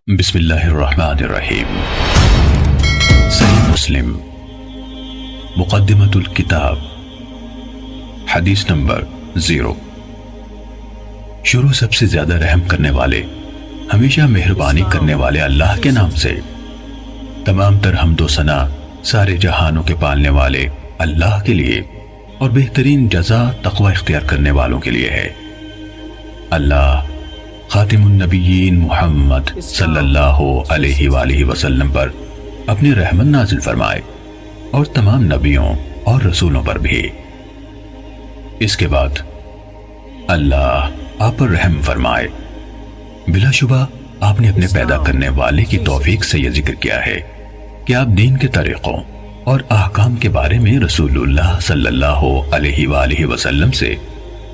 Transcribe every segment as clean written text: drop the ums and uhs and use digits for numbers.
بسم اللہ الرحمن الرحیم۔ صحیح مسلم مقدمۃ الکتاب، حدیث نمبر 0۔ شروع سب سے زیادہ رحم کرنے والے، ہمیشہ مہربانی کرنے والے اللہ کے نام سے۔ تمام تر حمد و ثنا سارے جہانوں کے پالنے والے اللہ کے لیے اور بہترین جزا تقوی اختیار کرنے والوں کے لیے ہے۔ اللہ خاتم النبیین محمد صلی اللہ علیہ وآلہ وسلم پر اپنی رحمت نازل فرمائے اور تمام نبیوں اور رسولوں پر بھی۔ اس کے بعد اللہ آپ پر رحم فرمائے۔ بلا شبہ آپ نے اپنے پیدا کرنے والے کی توفیق سے یہ ذکر کیا ہے کہ آپ دین کے طریقوں اور احکام کے بارے میں رسول اللہ صلی اللہ علیہ وآلہ وسلم سے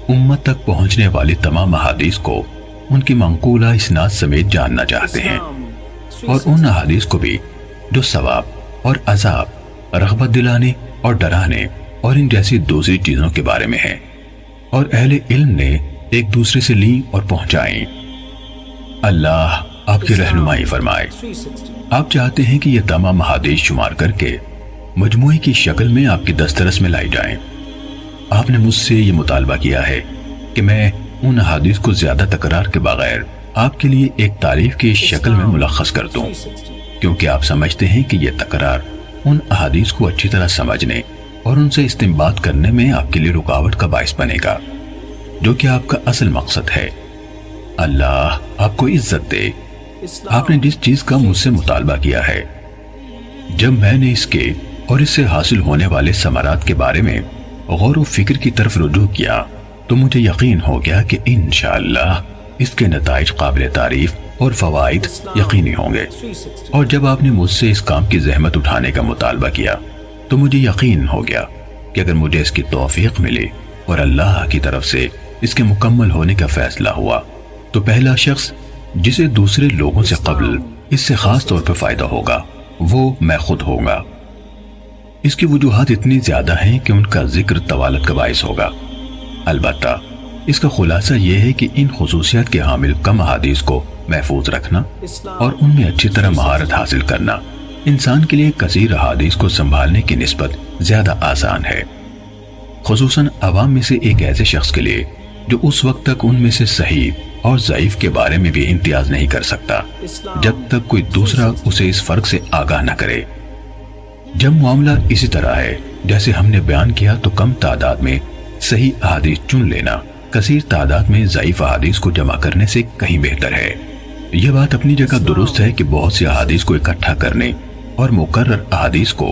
امت تک پہنچنے والی تمام احادیث کو ان کی منقولہ اسناد سمیت جاننا چاہتے ہیں، اور ان احادیث کو بھی جو ثواب اور عذاب، رغبت دلانے اور ڈرانے اور ان جیسی دوسری چیزوں کے بارے میں ہیں، اور اہل علم نے ایک دوسرے سے لیں اور پہنچائیں۔ اللہ آپ کی رہنمائی فرمائے۔ آپ چاہتے ہیں کہ یہ تمام احادیث شمار کر کے مجموعی کی شکل میں آپ کی دسترس میں لائی جائیں۔ آپ نے مجھ سے یہ مطالبہ کیا ہے کہ میں ان احادیث کو زیادہ تکرار کے بغیر آپ کے لیے ایک تعریف کی شکل میں ملخص کر دوں، کیونکہ آپ سمجھتے ہیں کہ یہ تکرار ان احادیث کو اچھی طرح سمجھنے اور ان سے استنباط کرنے میں آپ کے لیے رکاوٹ کا باعث بنے گا، جو کہ آپ کا اصل مقصد ہے۔ اللہ آپ کو عزت دے۔ آپ نے جس چیز کا مجھ سے مطالبہ کیا ہے، جب میں نے اس کے اور اس سے حاصل ہونے والے ثمرات کے بارے میں غور و فکر کی طرف رجوع کیا تو مجھے یقین ہو گیا کہ انشاءاللہ اس کے نتائج قابل تعریف اور فوائد یقینی ہوں گے۔ اور جب آپ نے مجھ سے اس کام کی زحمت اٹھانے کا مطالبہ کیا تو مجھے یقین ہو گیا کہ اگر مجھے اس کی توفیق ملی اور اللہ کی طرف سے اس کے مکمل ہونے کا فیصلہ ہوا تو پہلا شخص جسے دوسرے لوگوں سے قبل اس سے خاص طور پر فائدہ ہوگا وہ میں خود ہوں گا۔ اس کی وجوہات اتنی زیادہ ہیں کہ ان کا ذکر طوالت کا باعث ہوگا۔ البتہ اس کا خلاصہ یہ ہے کہ ان خصوصیات کے حامل کم احادیث کو محفوظ رکھنا اور ان میں اچھی طرح مہارت حاصل کرنا انسان کے لیے کثیر احادیث کو سنبھالنے کی نسبت زیادہ آسان ہے، خصوصاً عوام میں سے ایک ایسے شخص کے لیے جو اس وقت تک ان میں سے صحیح اور ضعیف کے بارے میں بھی امتیاز نہیں کر سکتا جب تک کوئی دوسرا اسے اس فرق سے آگاہ نہ کرے۔ جب معاملہ اسی طرح ہے جیسے ہم نے بیان کیا تو کم تعداد میں صحیح احادیث چن لینا کثیر تعداد میں ضعیف احادیث کو جمع کرنے سے کہیں بہتر ہے۔ یہ بات اپنی جگہ درست ہے کہ بہت سی احادیث کو اکٹھا کرنے اور مقرر احادیث کو